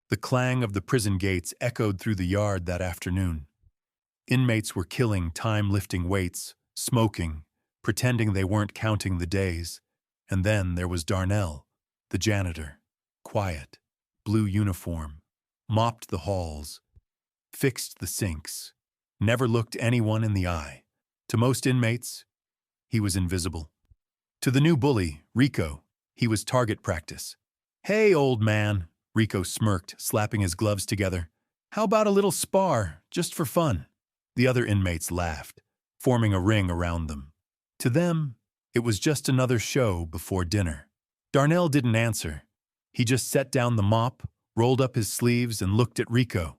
The clang of the prison gates echoed through the yard that afternoon. Inmates were killing time lifting weights, smoking, pretending they weren't counting the days. And then there was Darnell, the janitor, quiet, blue uniform, mopped the halls, fixed the sinks, never looked anyone in the eye. To most inmates, he was invisible. To the new bully, Rico, he was target practice. "Hey, old man," Rico smirked, slapping his gloves together. "How about a little spar, just for fun?" The other inmates laughed, forming a ring around them. To them, it was just another show before dinner. Darnell didn't answer. He just set down the mop, rolled up his sleeves, and looked at Rico.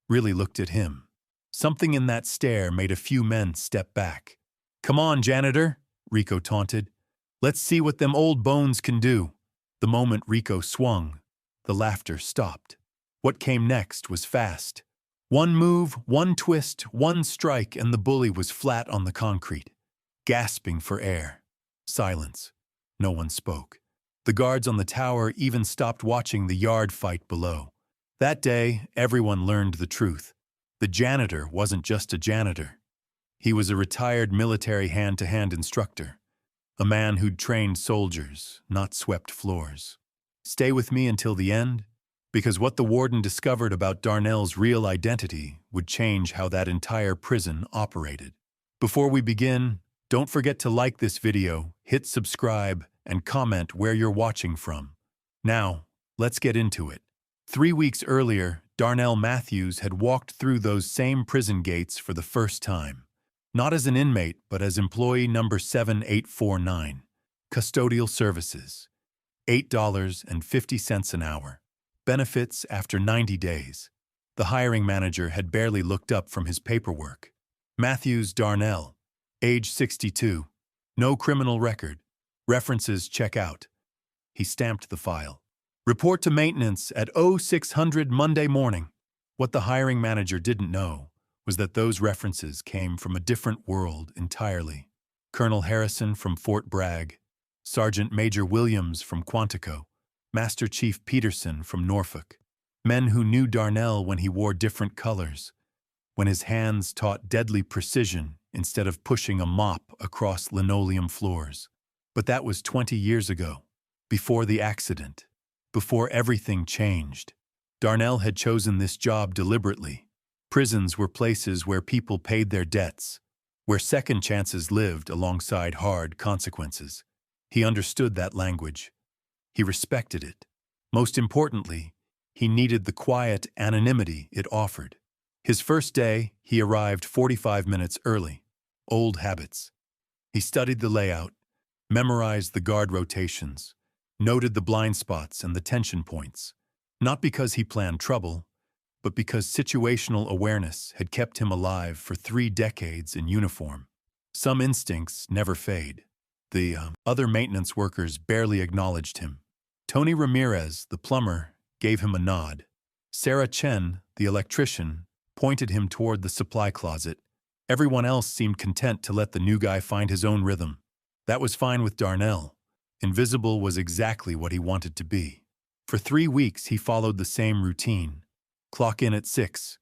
Really looked at him. Something in that stare made a few men step back. "Come on, janitor," Rico taunted. "Let's see what them old bones can do." The moment Rico swung, the laughter stopped. What came next was fast. One move, one twist, one strike, and the bully was flat on the concrete, gasping for air. Silence. No one spoke. The guards on the tower even stopped watching the yard fight below. That day, everyone learned the truth. The janitor wasn't just a janitor. He was a retired military hand-to-hand instructor, a man who'd trained soldiers, not swept floors. Stay with me until the end, because what the warden discovered about Darnell's real identity would change how that entire prison operated. Before we begin, don't forget to like this video, hit subscribe, and comment where you're watching from. Now, let's get into it. 3 weeks earlier, Darnell Matthews had walked through those same prison gates for the first time. Not as an inmate, but as employee number 7849, custodial services, $8.50 an hour. Benefits after 90 days. The hiring manager had barely looked up from his paperwork. Matthews Darnell, age 62, no criminal record. References check out. He stamped the file. Report to maintenance at 0600 Monday morning. What the hiring manager didn't know was that those references came from a different world entirely. Colonel Harrison from Fort Bragg, Sergeant Major Williams from Quantico, Master Chief Peterson from Norfolk. Men who knew Darnell when he wore different colors, when his hands taught deadly precision instead of pushing a mop across linoleum floors. But that was 20 years ago, before the accident, before everything changed. Darnell had chosen this job deliberately. Prisons were places where people paid their debts, where second chances lived alongside hard consequences. He understood that language. He respected it. Most importantly, he needed the quiet anonymity it offered. His first day, he arrived 45 minutes early. Old habits. He studied the layout, memorized the guard rotations, noted the blind spots and the tension points. Not because he planned trouble, but because situational awareness had kept him alive for 3 decades in uniform. Some instincts never fade. The other maintenance workers barely acknowledged him. Tony Ramirez, the plumber, gave him a nod. Sarah Chen, the electrician, pointed him toward the supply closet. Everyone else seemed content to let the new guy find his own rhythm. That was fine with Darnell. Invisible was exactly what he wanted to be. For 3 weeks, he followed the same routine. Clock in at 6.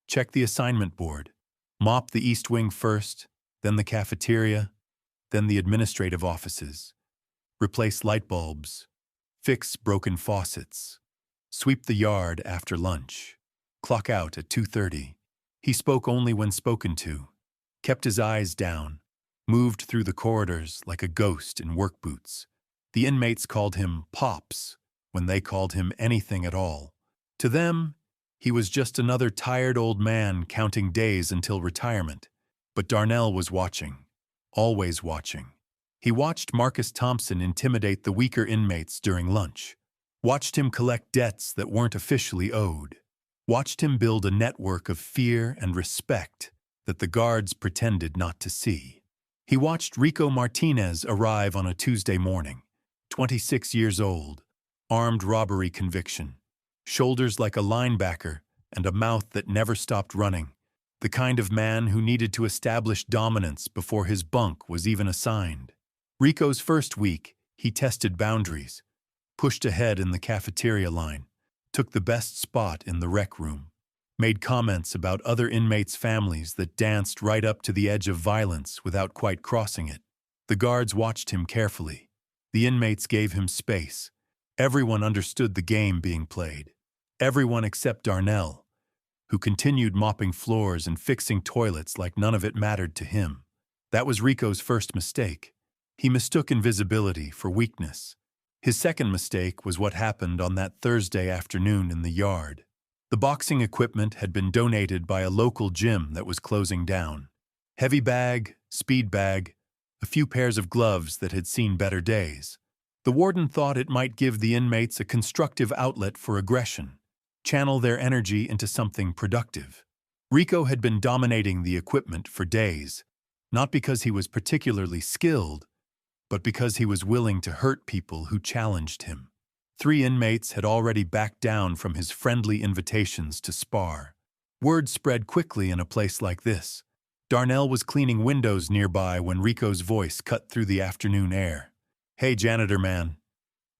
Check the assignment board. Mop the East Wing first, then the cafeteria, then the administrative offices. Replace light bulbs. Fix broken faucets. Sweep the yard after lunch. Clock out at 2:30. He spoke only when spoken to. Kept his eyes down. Moved through the corridors like a ghost in work boots. The inmates called him Pops when they called him anything at all. To them, he was just another tired old man counting days until retirement. But Darnell was watching. Always watching. He watched Marcus Thompson intimidate the weaker inmates during lunch. Watched him collect debts that weren't officially owed. Watched him build a network of fear and respect that the guards pretended not to see. He watched Rico Martinez arrive on a Tuesday morning, 26 years old, armed robbery conviction, shoulders like a linebacker and a mouth that never stopped running, the kind of man who needed to establish dominance before his bunk was even assigned. Rico's first week, he tested boundaries, pushed ahead in the cafeteria line, took the best spot in the rec room, made comments about other inmates' families that danced right up to the edge of violence without quite crossing it. The guards watched him carefully. The inmates gave him space. Everyone understood the game being played. Everyone except Darnell, who continued mopping floors and fixing toilets like none of it mattered to him. That was Rico's first mistake. He mistook invisibility for weakness. His second mistake was what happened on that Thursday afternoon in the yard. The boxing equipment had been donated by a local gym that was closing down. Heavy bag, speed bag, a few pairs of gloves that had seen better days. The warden thought it might give the inmates a constructive outlet for aggression, channel their energy into something productive. Rico had been dominating the equipment for days, not because he was particularly skilled, but because he was willing to hurt people who challenged him. 3 inmates had already backed down from his friendly invitations to spar. Word spread quickly in a place like this. Darnell was cleaning windows nearby when Rico's voice cut through the afternoon air. "Hey, janitor man.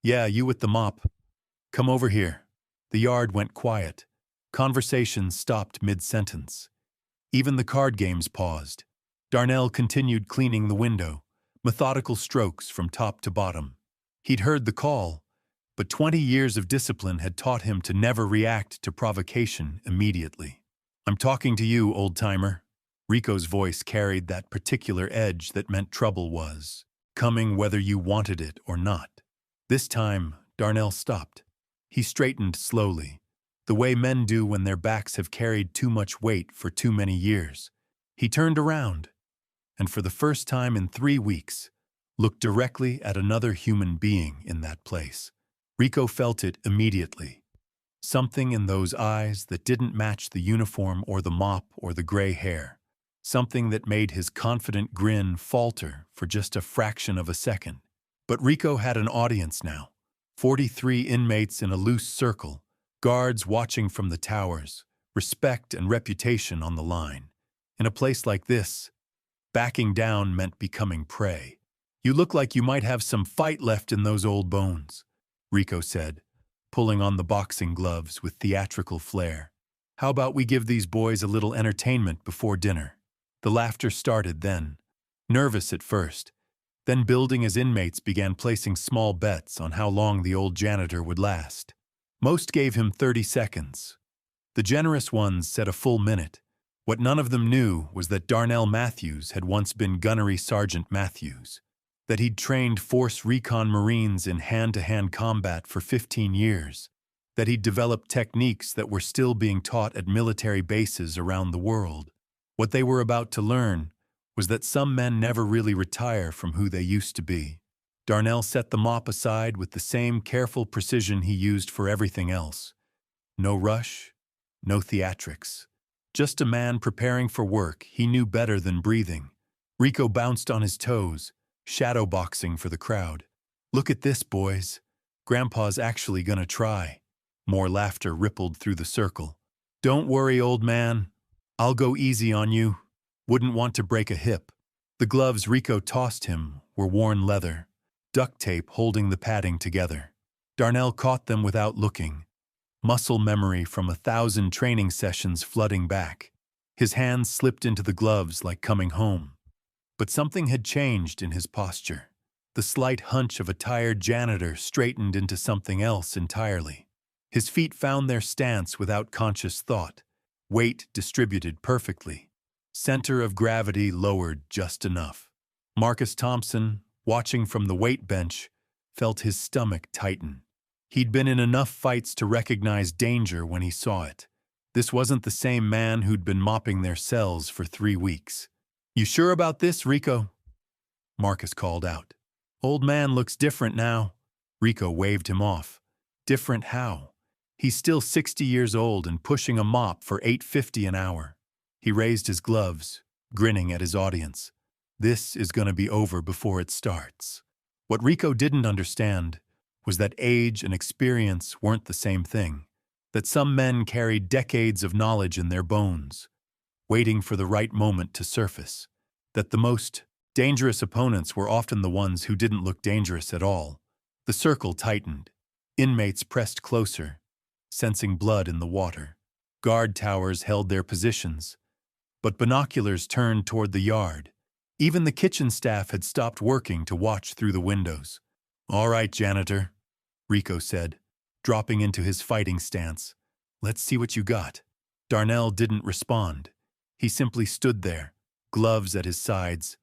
Yeah, you with the mop. Come over here." The yard went quiet. Conversation stopped mid-sentence. Even the card games paused. Darnell continued cleaning the window, methodical strokes from top to bottom. He'd heard the call, but 20 years of discipline had taught him to never react to provocation immediately. "I'm talking to you, old-timer." Rico's voice carried that particular edge that meant trouble was coming whether you wanted it or not. This time, Darnell stopped. He straightened slowly, the way men do when their backs have carried too much weight for too many years. He turned around, and for the first time in 3 weeks, looked directly at another human being in that place. Rico felt it immediately. Something in those eyes that didn't match the uniform or the mop or the gray hair. Something that made his confident grin falter for just a fraction of a second. But Rico had an audience now. 43 inmates in a loose circle, guards watching from the towers, respect and reputation on the line. In a place like this, backing down meant becoming prey. "You look like you might have some fight left in those old bones," Rico said, pulling on the boxing gloves with theatrical flair. "How about we give these boys a little entertainment before dinner?" The laughter started then, nervous at first, then building as inmates began placing small bets on how long the old janitor would last. Most gave him 30 seconds. The generous ones said a full minute. What none of them knew was that Darnell Matthews had once been Gunnery Sergeant Matthews, that he'd trained Force Recon Marines in hand-to-hand combat for 15 years, that he'd developed techniques that were still being taught at military bases around the world. What they were about to learn was that some men never really retire from who they used to be. Darnell set the mop aside with the same careful precision he used for everything else. No rush, no theatrics. Just a man preparing for work he knew better than breathing. Rico bounced on his toes, shadowboxing for the crowd. "Look at this, boys. Grandpa's actually gonna try." More laughter rippled through the circle. "Don't worry, old man. I'll go easy on you. Wouldn't want to break a hip." The gloves Rico tossed him were worn leather, duct tape holding the padding together. Darnell caught them without looking, muscle memory from 1,000 training sessions flooding back. His hands slipped into the gloves like coming home. But something had changed in his posture. The slight hunch of a tired janitor straightened into something else entirely. His feet found their stance without conscious thought. Weight distributed perfectly. Center of gravity lowered just enough. Marcus Thompson, watching from the weight bench, felt his stomach tighten. He'd been in enough fights to recognize danger when he saw it. This wasn't the same man who'd been mopping their cells for 3 weeks. "You sure about this, Rico?" Marcus called out. "Old man looks different now." Rico waved him off. "Different how? He's still 60 years old and pushing a mop for $8.50 an hour." He raised his gloves, grinning at his audience. "This is going to be over before it starts." What Rico didn't understand was that age and experience weren't the same thing, that some men carried decades of knowledge in their bones, waiting for the right moment to surface, that the most dangerous opponents were often the ones who didn't look dangerous at all. The circle tightened. Inmates pressed closer. sensing blood in the water. Guard towers held their positions, but binoculars turned toward the yard. Even the kitchen staff had stopped working to watch through the windows. "All right, Janitor," Rico said, dropping into his fighting stance. "Let's see what you got." Darnell didn't respond. He simply stood there, gloves at his sides,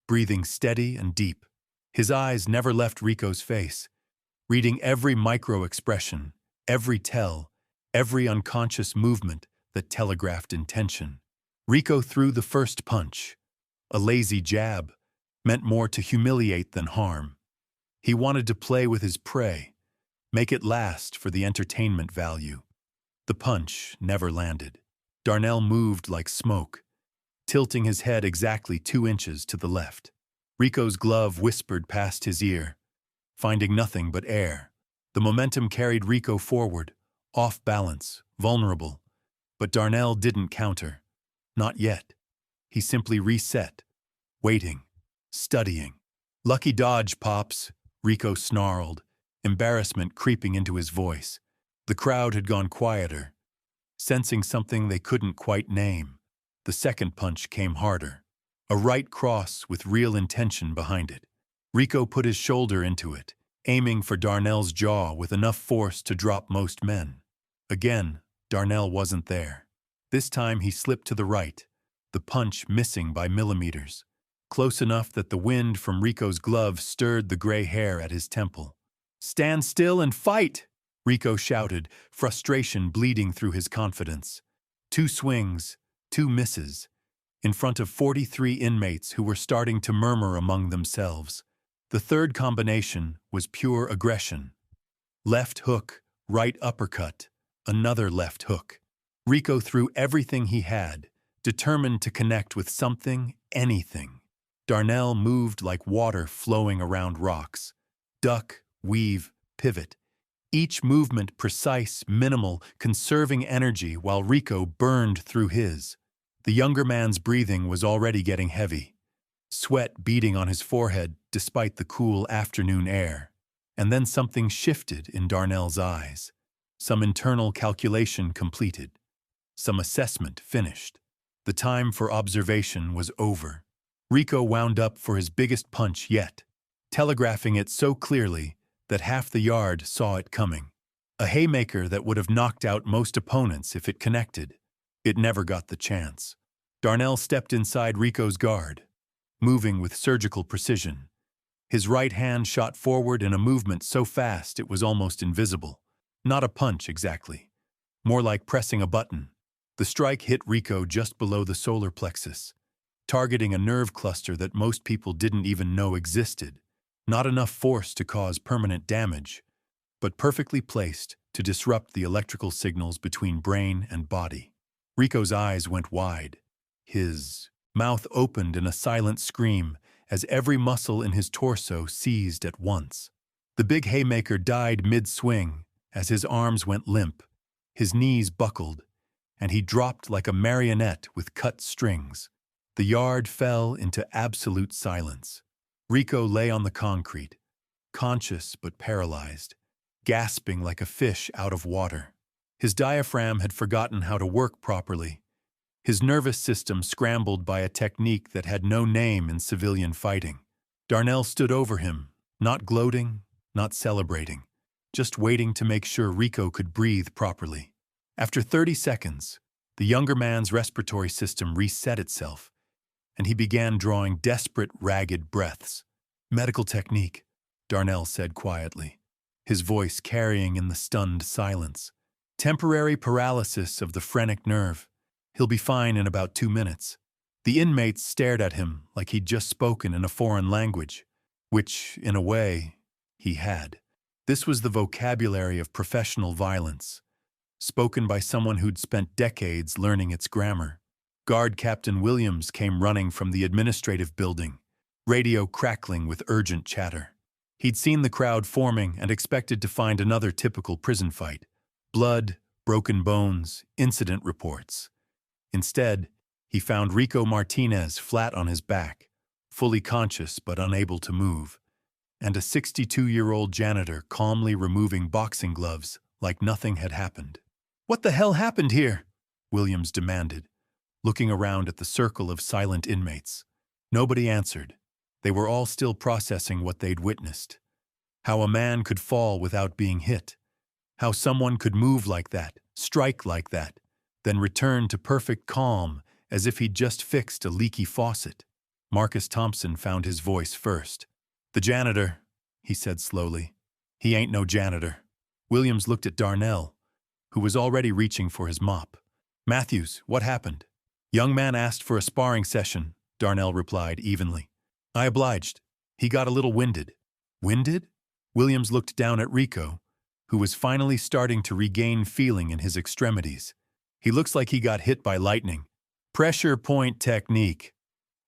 breathing steady and deep. His eyes never left Rico's face, reading every micro-expression, every tell, every unconscious movement that telegraphed intention. Rico threw the first punch. A lazy jab, meant more to humiliate than harm. He wanted to play with his prey, make it last for the entertainment value. The punch never landed. Darnell moved like smoke, tilting his head exactly 2 inches to the left. Rico's glove whispered past his ear, finding nothing but air. The momentum carried Rico forward, off balance, vulnerable. But Darnell didn't counter. Not yet. He simply reset, waiting, studying. "Lucky dodge, Pops," Rico snarled, embarrassment creeping into his voice. The crowd had gone quieter, sensing something they couldn't quite name. The second punch came harder. A right cross with real intention behind it. Rico put his shoulder into it, aiming for Darnell's jaw with enough force to drop most men. Again, Darnell wasn't there. This time he slipped to the right, the punch missing by millimeters, close enough that the wind from Rico's glove stirred the gray hair at his temple. "Stand still and fight!" Rico shouted, frustration bleeding through his confidence. 2 swings, 2 misses, in front of 43 inmates who were starting to murmur among themselves. The third combination was pure aggression. Left hook, right uppercut, another left hook. Rico threw everything he had, determined to connect with something, anything. Darnell moved like water flowing around rocks. Duck, weave, pivot. Each movement precise, minimal, conserving energy while Rico burned through his. The younger man's breathing was already getting heavy, sweat beading on his forehead despite the cool afternoon air. And then something shifted in Darnell's eyes. Some internal calculation completed. Some assessment finished. The time for observation was over. Rico wound up for his biggest punch yet, telegraphing it so clearly that half the yard saw it coming. A haymaker that would have knocked out most opponents if it connected. It never got the chance. Darnell stepped inside Rico's guard, moving with surgical precision. His right hand shot forward in a movement so fast it was almost invisible. Not a punch exactly, more like pressing a button. The strike hit Rico just below the solar plexus, targeting a nerve cluster that most people didn't even know existed. Not enough force to cause permanent damage, but perfectly placed to disrupt the electrical signals between brain and body. Rico's eyes went wide. His mouth opened in a silent scream as every muscle in his torso seized at once. The big haymaker died mid-swing as his arms went limp, his knees buckled, and he dropped like a marionette with cut strings. The yard fell into absolute silence. Rico lay on the concrete, conscious but paralyzed, gasping like a fish out of water. His diaphragm had forgotten how to work properly. His nervous system scrambled by a technique that had no name in civilian fighting. Darnell stood over him, not gloating, not celebrating, just waiting to make sure Rico could breathe properly. After 30 seconds, the younger man's respiratory system reset itself, and he began drawing desperate, ragged breaths. "Medical technique," Darnell said quietly, his voice carrying in the stunned silence. "Temporary paralysis of the phrenic nerve. He'll be fine in about 2 minutes." The inmates stared at him like he'd just spoken in a foreign language, which, in a way, he had. This was the vocabulary of professional violence, spoken by someone who'd spent decades learning its grammar. Guard Captain Williams came running from the administrative building, radio crackling with urgent chatter. He'd seen the crowd forming and expected to find another typical prison fight. Blood, broken bones, incident reports. Instead, he found Rico Martinez flat on his back, fully conscious but unable to move, and a 62-year-old janitor calmly removing boxing gloves like nothing had happened. "What the hell happened here?" Williams demanded, looking around at the circle of silent inmates. Nobody answered. They were all still processing what they'd witnessed. How a man could fall without being hit. How someone could move like that, strike like that, then return to perfect calm as if he'd just fixed a leaky faucet. Marcus Thompson found his voice first. "The janitor," he said slowly. "He ain't no janitor." Williams looked at Darnell, who was already reaching for his mop. "Matthews, what happened?" "Young man asked for a sparring session," Darnell replied evenly. "I obliged. He got a little winded." "Winded?" Williams looked down at Rico, who was finally starting to regain feeling in his extremities. "He looks like he got hit by lightning." "Pressure point technique,"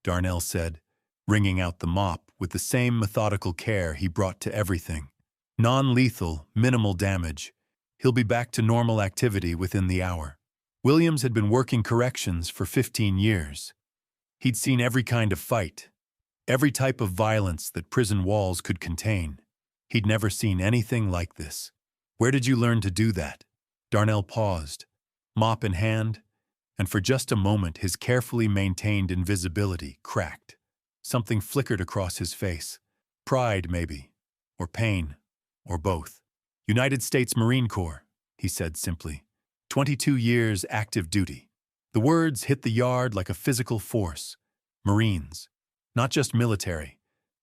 Darnell said, wringing out the mop with the same methodical care he brought to everything. "Non-lethal, minimal damage. He'll be back to normal activity within the hour." Williams had been working corrections for 15 years. He'd seen every kind of fight, every type of violence that prison walls could contain. He'd never seen anything like this. "Where did you learn to do that?" Darnell paused, mop in hand, and for just a moment his carefully maintained invisibility cracked. Something flickered across his face. Pride, maybe, or pain, or both. "United States Marine Corps," he said simply. 22 years active duty." The words hit the yard like a physical force. Marines. Not just military,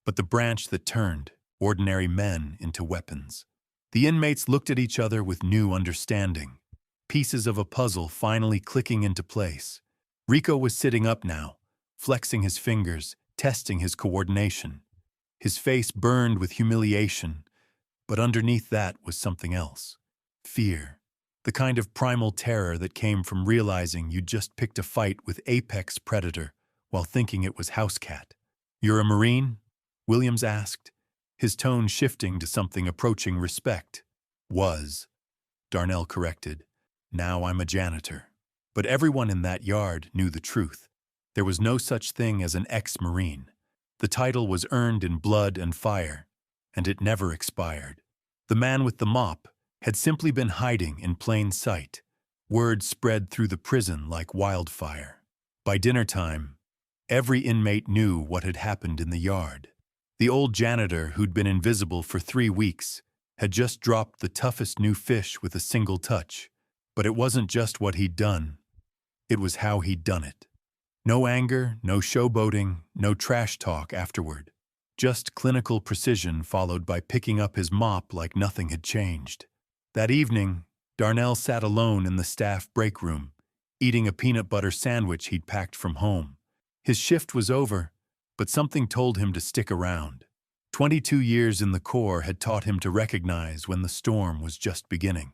but the branch that turned ordinary men into weapons. The inmates looked at each other with new understanding. Pieces of a puzzle finally clicking into place. Rico was sitting up now, flexing his fingers, testing his coordination. His face burned with humiliation, but underneath that was something else. Fear. The kind of primal terror that came from realizing you just picked a fight with apex predator while thinking it was house cat. "You're a Marine?" Williams asked, his tone shifting to something approaching respect. "Was," Darnell corrected. "Now I'm a janitor." But everyone in that yard knew the truth. There was no such thing as an ex-Marine. The title was earned in blood and fire, and it never expired. The man with the mop had simply been hiding in plain sight. Word spread through the prison like wildfire. By dinner time, every inmate knew what had happened in the yard. The old janitor, who'd been invisible for 3 weeks, had just dropped the toughest new fish with a single touch. But it wasn't just what he'd done. It was how he'd done it. No anger, no showboating, no trash talk afterward. Just clinical precision followed by picking up his mop like nothing had changed. That evening, Darnell sat alone in the staff break room, eating a peanut butter sandwich he'd packed from home. His shift was over, but something told him to stick around. 22 years in the Corps had taught him to recognize when the storm was just beginning.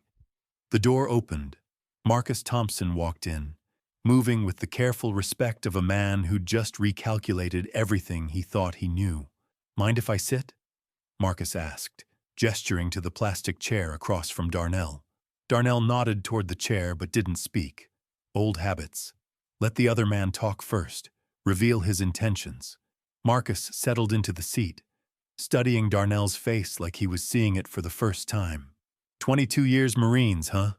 The door opened. Marcus Thompson walked in, moving with the careful respect of a man who'd just recalculated everything he thought he knew. "Mind if I sit?" Marcus asked, gesturing to the plastic chair across from Darnell. Darnell nodded toward the chair but didn't speak. Old habits. Let the other man talk first, reveal his intentions. Marcus settled into the seat, studying Darnell's face like he was seeing it for the first time. 22 years Marines, huh?"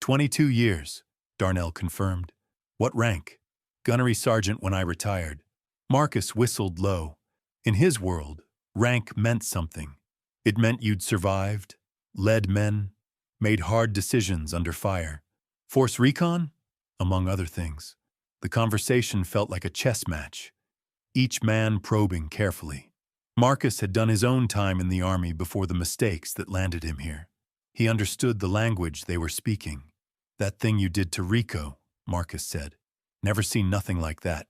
22 years, Darnell confirmed. "What rank?" "Gunnery sergeant when I retired." Marcus whistled low. In his world, rank meant something. It meant you'd survived, led men, made hard decisions under fire. "Force recon?" Among other things. The conversation felt like a chess match, each man probing carefully. Marcus had done his own time in the army before the mistakes that landed him here. He understood the language they were speaking. "That thing you did to Rico," Marcus said. "Never seen nothing like that.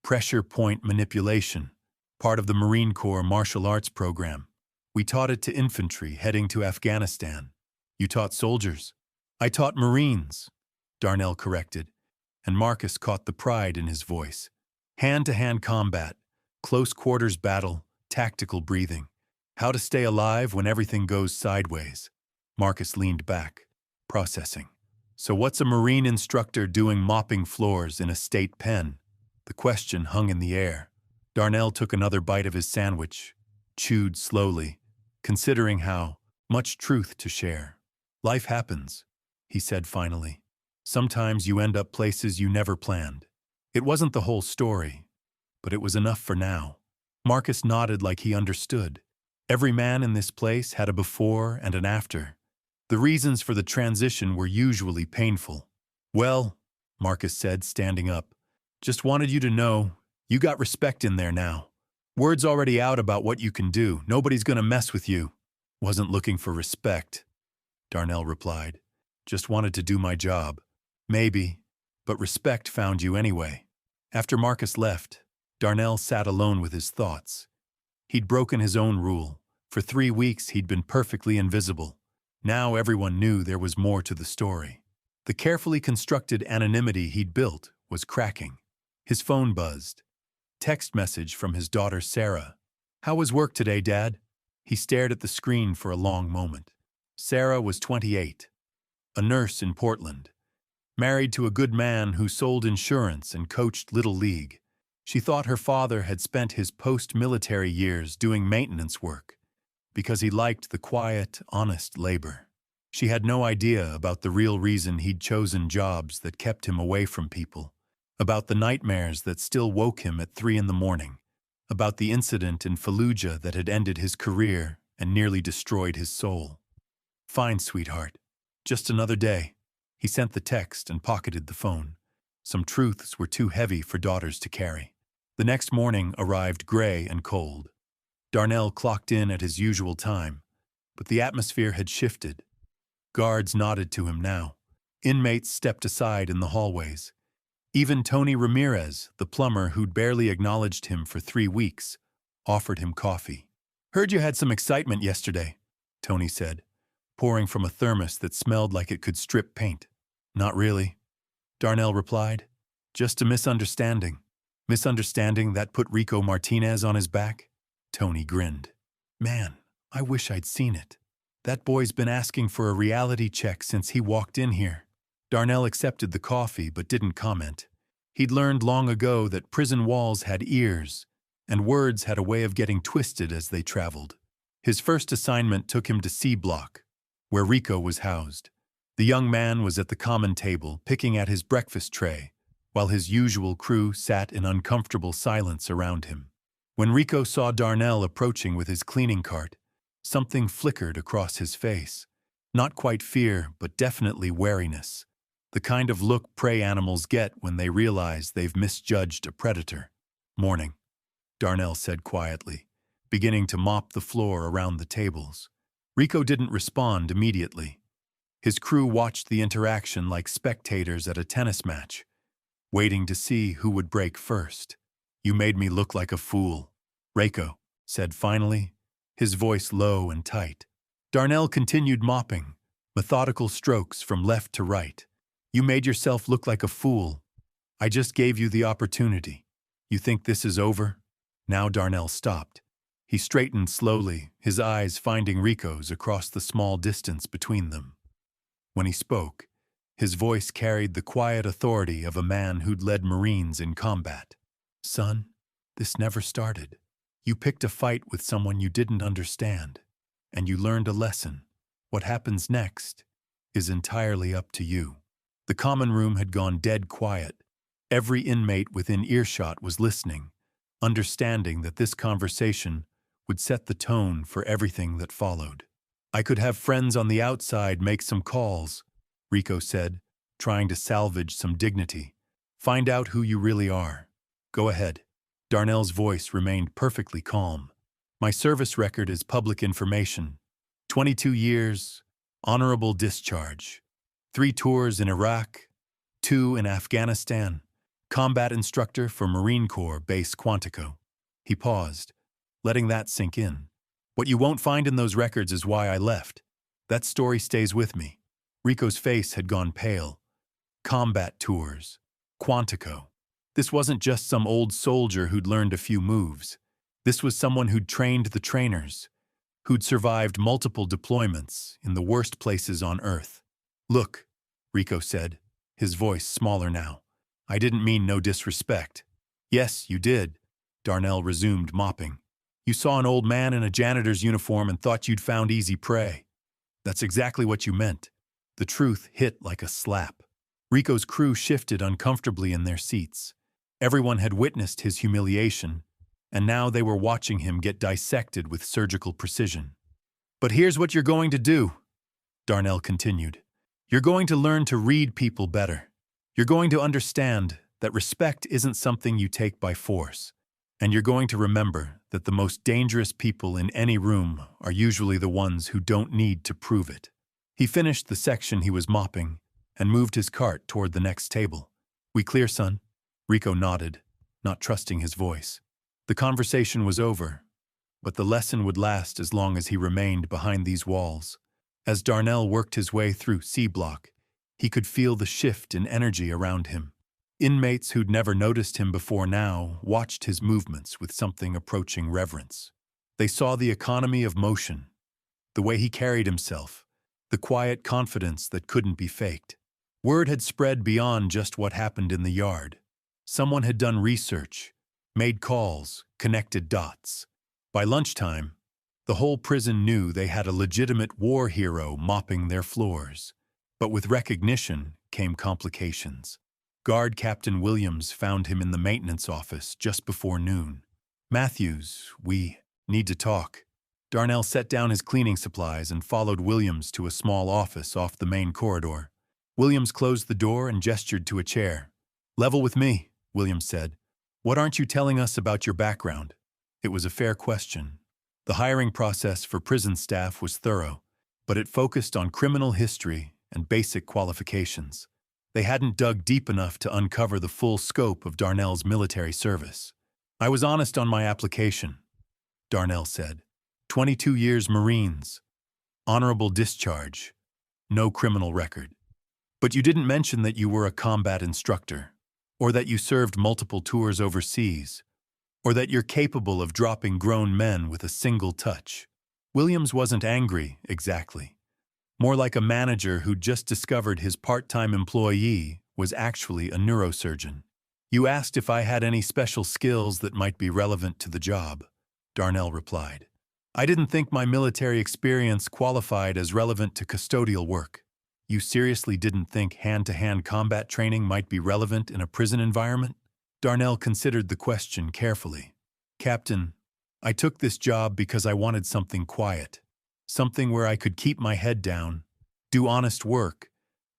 Pressure point manipulation, part of the Marine Corps martial arts program. We taught it to infantry heading to Afghanistan. You taught soldiers." "I taught Marines," Darnell corrected, and Marcus caught the pride in his voice. Hand-to-hand combat, close quarters battle, tactical breathing. How to stay alive when everything goes sideways. Marcus leaned back, processing. "So what's a Marine instructor doing mopping floors in a state pen?" The question hung in the air. Darnell took another bite of his sandwich, chewed slowly, considering how much truth to share. Life happens, he said finally. Sometimes you end up places you never planned. It wasn't the whole story, but it was enough for now. Marcus nodded like he understood. Every man in this place had a before and an after. The reasons for the transition were usually painful. Well, Marcus said, standing up, just wanted you to know, you got respect in there now. Word's already out about what you can do. Nobody's gonna mess with you. Wasn't looking for respect, Darnell replied. Just wanted to do my job. Maybe, but respect found you anyway. After Marcus left, Darnell sat alone with his thoughts. He'd broken his own rule. For 3 weeks he'd been perfectly invisible. Now everyone knew there was more to the story. The carefully constructed anonymity he'd built was cracking. His phone buzzed. Text message from his daughter Sarah. "How was work today, Dad?" He stared at the screen for a long moment. Sarah was 28, a nurse in Portland, married to a good man who sold insurance and coached Little League. She thought her father had spent his post-military years doing maintenance work because he liked the quiet, honest labor. She had no idea about the real reason he'd chosen jobs that kept him away from people, about the nightmares that still woke him at 3 in the morning, about the incident in Fallujah that had ended his career and nearly destroyed his soul. "Fine, sweetheart. Just another day." He sent the text and pocketed the phone. Some truths were too heavy for daughters to carry. The next morning arrived gray and cold. Darnell clocked in at his usual time, but the atmosphere had shifted. Guards nodded to him now. Inmates stepped aside in the hallways. Even Tony Ramirez, the plumber who'd barely acknowledged him for 3 weeks, offered him coffee. "Heard you had some excitement yesterday," Tony said, pouring from a thermos that smelled like it could strip paint. "Not really," Darnell replied. "Just a misunderstanding." "Misunderstanding that put Rico Martinez on his back?" Tony grinned. "Man, I wish I'd seen it. That boy's been asking for a reality check since he walked in here." Darnell accepted the coffee but didn't comment. He'd learned long ago that prison walls had ears, and words had a way of getting twisted as they traveled. His first assignment took him to C Block, where Rico was housed. The young man was at the common table, picking at his breakfast tray, while his usual crew sat in uncomfortable silence around him. When Rico saw Darnell approaching with his cleaning cart, something flickered across his face. Not quite fear, but definitely wariness. The kind of look prey animals get when they realize they've misjudged a predator. "Morning," Darnell said quietly, beginning to mop the floor around the tables. Rico didn't respond immediately. His crew watched the interaction like spectators at a tennis match, waiting to see who would break first. "You made me look like a fool," Rico said finally, his voice low and tight. Darnell continued mopping, methodical strokes from left to right. "You made yourself look like a fool. I just gave you the opportunity. You think this is over?" Now Darnell stopped. He straightened slowly, his eyes finding Rico's across the small distance between them. When he spoke, his voice carried the quiet authority of a man who'd led Marines in combat. "Son, this never started. You picked a fight with someone you didn't understand, and you learned a lesson. What happens next is entirely up to you." The common room had gone dead quiet. Every inmate within earshot was listening, understanding that this conversation would set the tone for everything that followed. "I could have friends on the outside make some calls," Rico said, trying to salvage some dignity. "Find out who you really are. Go ahead." Darnell's voice remained perfectly calm. "My service record is public information. 22 years, honorable discharge. 3 tours in Iraq, 2 in Afghanistan. Combat instructor for Marine Corps Base Quantico." He paused, letting that sink in. "What you won't find in those records is why I left. That story stays with me." Rico's face had gone pale. Combat tours. Quantico. This wasn't just some old soldier who'd learned a few moves. This was someone who'd trained the trainers, who'd survived multiple deployments in the worst places on Earth. "Look," Rico said, his voice smaller now. "I didn't mean no disrespect." "Yes, you did," Darnell resumed mopping. "You saw an old man in a janitor's uniform and thought you'd found easy prey. That's exactly what you meant. The truth hit like a slap. Rico's crew shifted uncomfortably in their seats. Everyone had witnessed his humiliation, and now they were watching him get dissected with surgical precision. But here's what you're going to do, Darnell continued. You're going to learn to read people better. You're going to understand that respect isn't something you take by force. And you're going to remember that the most dangerous people in any room are usually the ones who don't need to prove it. He finished the section he was mopping and moved his cart toward the next table. We clear, son? Rico nodded, not trusting his voice. The conversation was over, but the lesson would last as long as he remained behind these walls. As Darnell worked his way through C Block, he could feel the shift in energy around him. Inmates who'd never noticed him before now watched his movements with something approaching reverence. They saw the economy of motion, the way he carried himself, the quiet confidence that couldn't be faked. Word had spread beyond just what happened in the yard. Someone had done research, made calls, connected dots. By lunchtime, the whole prison knew they had a legitimate war hero mopping their floors. But with recognition came complications. Guard Captain Williams found him in the maintenance office just before noon. Matthews, we need to talk. Darnell set down his cleaning supplies and followed Williams to a small office off the main corridor. Williams closed the door and gestured to a chair. Level with me, Williams said. What aren't you telling us about your background? It was a fair question. The hiring process for prison staff was thorough, but it focused on criminal history and basic qualifications. They hadn't dug deep enough to uncover the full scope of Darnell's military service. I was honest on my application, Darnell said. 22 years Marines. Honorable discharge. No criminal record. But you didn't mention that you were a combat instructor, or that you served multiple tours overseas, or that you're capable of dropping grown men with a single touch. Williams wasn't angry, exactly. More like a manager who'd just discovered his part-time employee was actually a neurosurgeon. You asked if I had any special skills that might be relevant to the job, Darnell replied. I didn't think my military experience qualified as relevant to custodial work. You seriously didn't think hand-to-hand combat training might be relevant in a prison environment? Darnell considered the question carefully. Captain, I took this job because I wanted something quiet. Something where I could keep my head down, do honest work,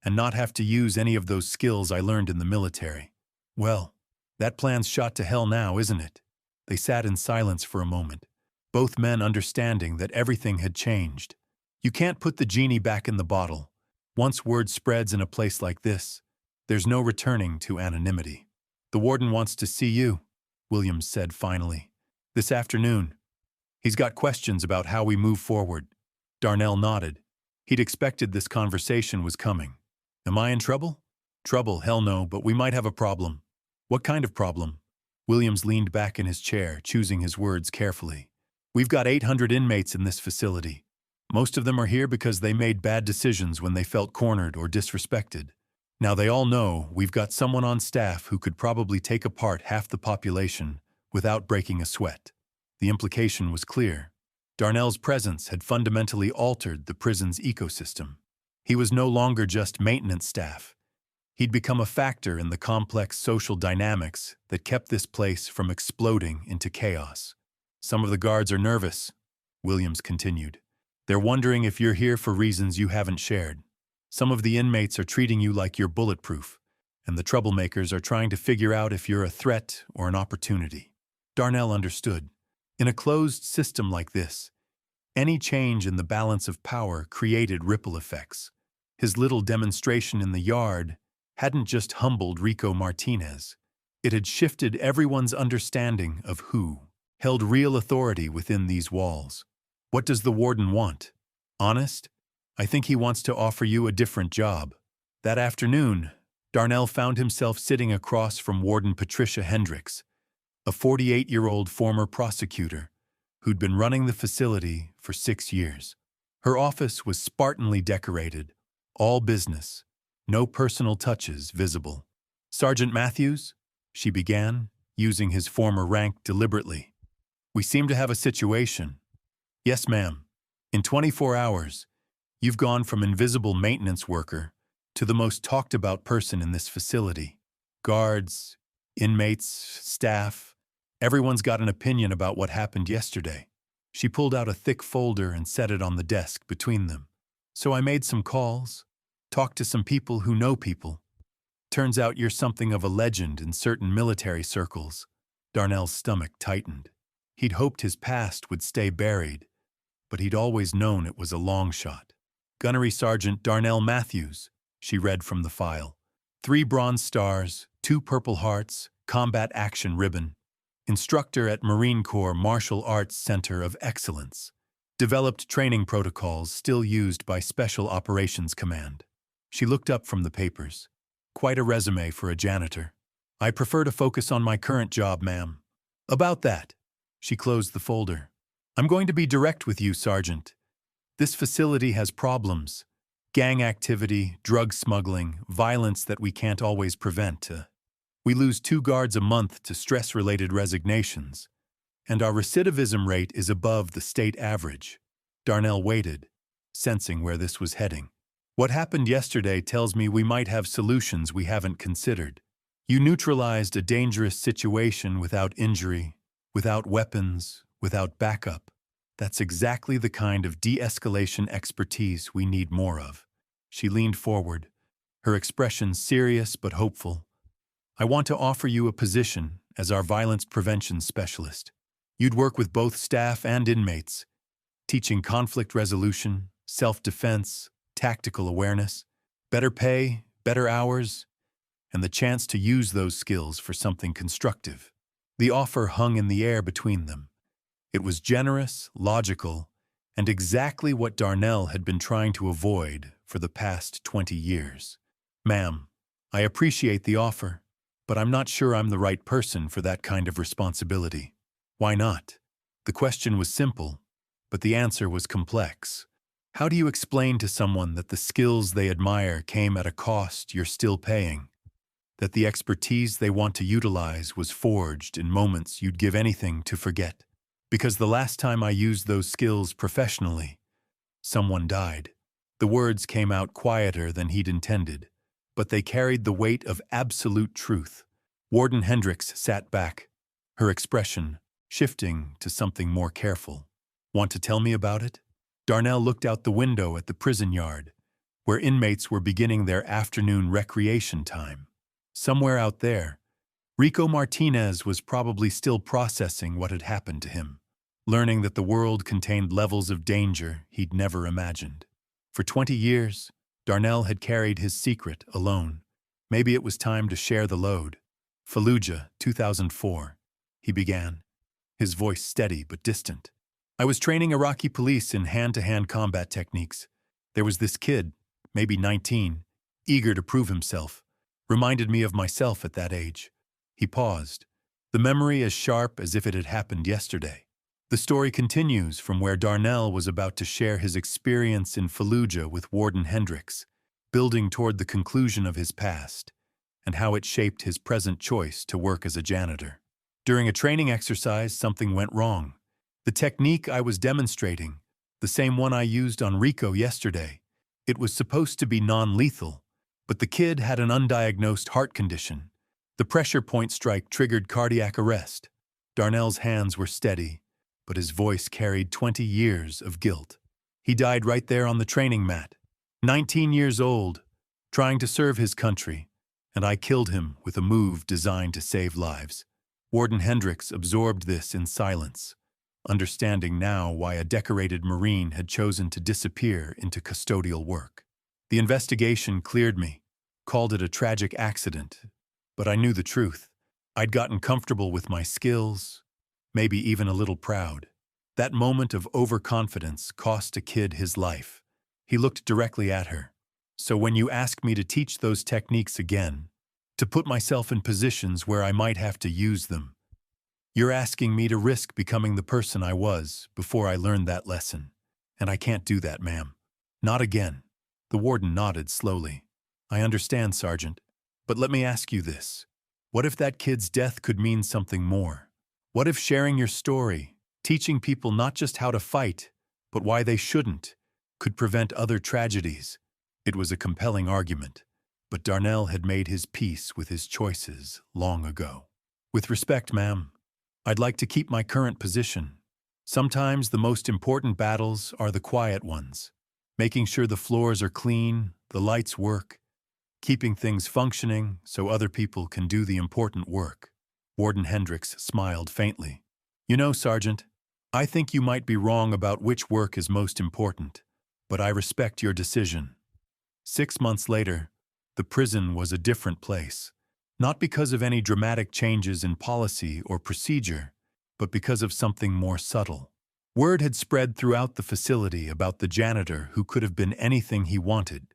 and not have to use any of those skills I learned in the military. Well, that plan's shot to hell now, isn't it? They sat in silence for a moment, both men understanding that everything had changed. You can't put the genie back in the bottle. Once word spreads in a place like this, there's no returning to anonymity. The warden wants to see you, Williams said finally. This afternoon. He's got questions about how we move forward. Darnell nodded. He'd expected this conversation was coming. Am I in trouble? Trouble, hell no, but we might have a problem. What kind of problem? Williams leaned back in his chair, choosing his words carefully. We've got 800 inmates in this facility. Most of them are here because they made bad decisions when they felt cornered or disrespected. Now they all know we've got someone on staff who could probably take apart half the population without breaking a sweat. The implication was clear. Darnell's presence had fundamentally altered the prison's ecosystem. He was no longer just maintenance staff. He'd become a factor in the complex social dynamics that kept this place from exploding into chaos. Some of the guards are nervous, Williams continued. They're wondering if you're here for reasons you haven't shared. Some of the inmates are treating you like you're bulletproof, and the troublemakers are trying to figure out if you're a threat or an opportunity. Darnell understood. In a closed system like this, any change in the balance of power created ripple effects. His little demonstration in the yard hadn't just humbled Rico Martinez. It had shifted everyone's understanding of who held real authority within these walls. What does the warden want? Honest? I think he wants to offer you a different job. That afternoon, Darnell found himself sitting across from Warden Patricia Hendricks, a 48-year-old former prosecutor who'd been running the facility for 6 years. Her office was spartanly decorated, all business, no personal touches visible. Sergeant Matthews, she began, using his former rank deliberately. We seem to have a situation. Yes, ma'am. In 24 hours, You've gone from invisible maintenance worker to the most talked about person in this facility. Guards, inmates, staff, everyone's got an opinion about what happened yesterday. She pulled out a thick folder and set it on the desk between them. So I made some calls, talked to some people who know people. Turns out you're something of a legend in certain military circles. Darnell's stomach tightened. He'd hoped his past would stay buried, but he'd always known it was a long shot. Gunnery Sergeant Darnell Matthews, she read from the file. 3 Bronze Stars, 2 Purple Hearts, Combat Action Ribbon. Instructor at Marine Corps Martial Arts Center of Excellence. Developed training protocols still used by Special Operations Command. She looked up from the papers. Quite a resume for a janitor. I prefer to focus on my current job, ma'am. About that. She closed the folder. I'm going to be direct with you, Sergeant. This facility has problems. Gang activity, drug smuggling, violence that we can't always prevent. We lose 2 guards a month to stress-related resignations, and our recidivism rate is above the state average. Darnell waited, sensing where this was heading. What happened yesterday tells me we might have solutions we haven't considered. You neutralized a dangerous situation without injury, without weapons, without backup. That's exactly the kind of de-escalation expertise we need more of. She leaned forward, her expression serious but hopeful. I want to offer you a position as our violence prevention specialist. You'd work with both staff and inmates, teaching conflict resolution, self-defense, tactical awareness, better pay, better hours, and the chance to use those skills for something constructive. The offer hung in the air between them. It was generous, logical, and exactly what Darnell had been trying to avoid for the past 20 years. Ma'am, I appreciate the offer, but I'm not sure I'm the right person for that kind of responsibility. Why not? The question was simple, but the answer was complex. How do you explain to someone that the skills they admire came at a cost you're still paying? That the expertise they want to utilize was forged in moments you'd give anything to forget? Because the last time I used those skills professionally, someone died. The words came out quieter than he'd intended, but they carried the weight of absolute truth. Warden Hendricks sat back, her expression shifting to something more careful. Want to tell me about it? Darnell looked out the window at the prison yard, where inmates were beginning their afternoon recreation time. Somewhere out there, Rico Martinez was probably still processing what had happened to him, learning that the world contained levels of danger he'd never imagined. For 20 years, Darnell had carried his secret alone. Maybe it was time to share the load. Fallujah, 2004, he began, his voice steady but distant. I was training Iraqi police in hand-to-hand combat techniques. There was this kid, maybe 19, eager to prove himself. Reminded me of myself at that age. He paused, the memory as sharp as if it had happened yesterday. The story continues from where Darnell was about to share his experience in Fallujah with Warden Hendricks, building toward the conclusion of his past, and how it shaped his present choice to work as a janitor. During a training exercise, something went wrong. The technique I was demonstrating, the same one I used on Rico yesterday, it was supposed to be non-lethal, but the kid had an undiagnosed heart condition. The pressure point strike triggered cardiac arrest. Darnell's hands were steady, but his voice carried 20 years of guilt. He died right there on the training mat, 19 years old, trying to serve his country, and I killed him with a move designed to save lives. Warden Hendricks absorbed this in silence, understanding now why a decorated Marine had chosen to disappear into custodial work. The investigation cleared me, called it a tragic accident, but I knew the truth. I'd gotten comfortable with my skills, maybe even a little proud. That moment of overconfidence cost a kid his life. He looked directly at her. So when you ask me to teach those techniques again, to put myself in positions where I might have to use them, you're asking me to risk becoming the person I was before I learned that lesson. And I can't do that, ma'am. Not again. The warden nodded slowly. I understand, Sergeant. But let me ask you this. What if that kid's death could mean something more? What if sharing your story, teaching people not just how to fight, but why they shouldn't, could prevent other tragedies. It was a compelling argument, but Darnell had made his peace with his choices long ago. With respect, ma'am, I'd like to keep my current position. Sometimes the most important battles are the quiet ones. Making sure the floors are clean, the lights work, keeping things functioning so other people can do the important work. Warden Hendricks smiled faintly. You know, Sergeant, I think you might be wrong about which work is most important, but I respect your decision. 6 months later, the prison was a different place, not because of any dramatic changes in policy or procedure, but because of something more subtle. Word had spread throughout the facility about the janitor who could have been anything he wanted,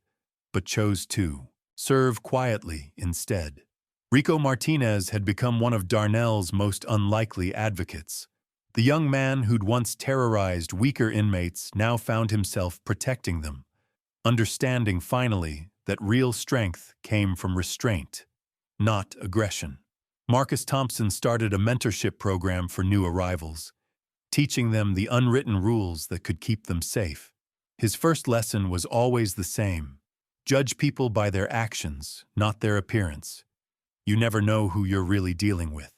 but chose to serve quietly instead. Rico Martinez had become one of Darnell's most unlikely advocates. The young man who'd once terrorized weaker inmates now found himself protecting them, understanding finally that real strength came from restraint, not aggression. Marcus Thompson started a mentorship program for new arrivals, teaching them the unwritten rules that could keep them safe. His first lesson was always the same: judge people by their actions, not their appearance. You never know who you're really dealing with.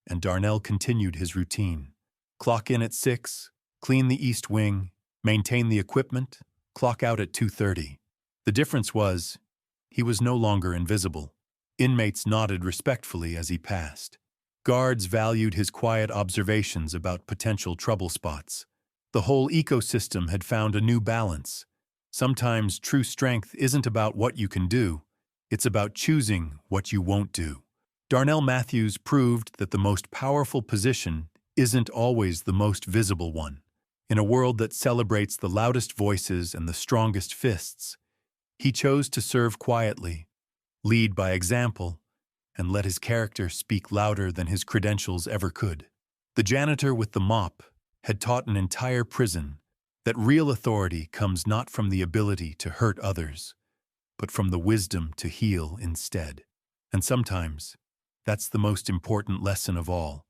And Darnell continued his routine. Clock in at 6, clean the east wing, maintain the equipment, clock out at 2:30. The difference was, he was no longer invisible. Inmates nodded respectfully as he passed. Guards valued his quiet observations about potential trouble spots. The whole ecosystem had found a new balance. Sometimes true strength isn't about what you can do, it's about choosing what you won't do. Darnell Matthews proved that the most powerful position isn't always the most visible one. In a world that celebrates the loudest voices and the strongest fists, he chose to serve quietly, lead by example, and let his character speak louder than his credentials ever could. The janitor with the mop had taught an entire prison that real authority comes not from the ability to hurt others, but from the wisdom to heal instead. And sometimes, that's the most important lesson of all.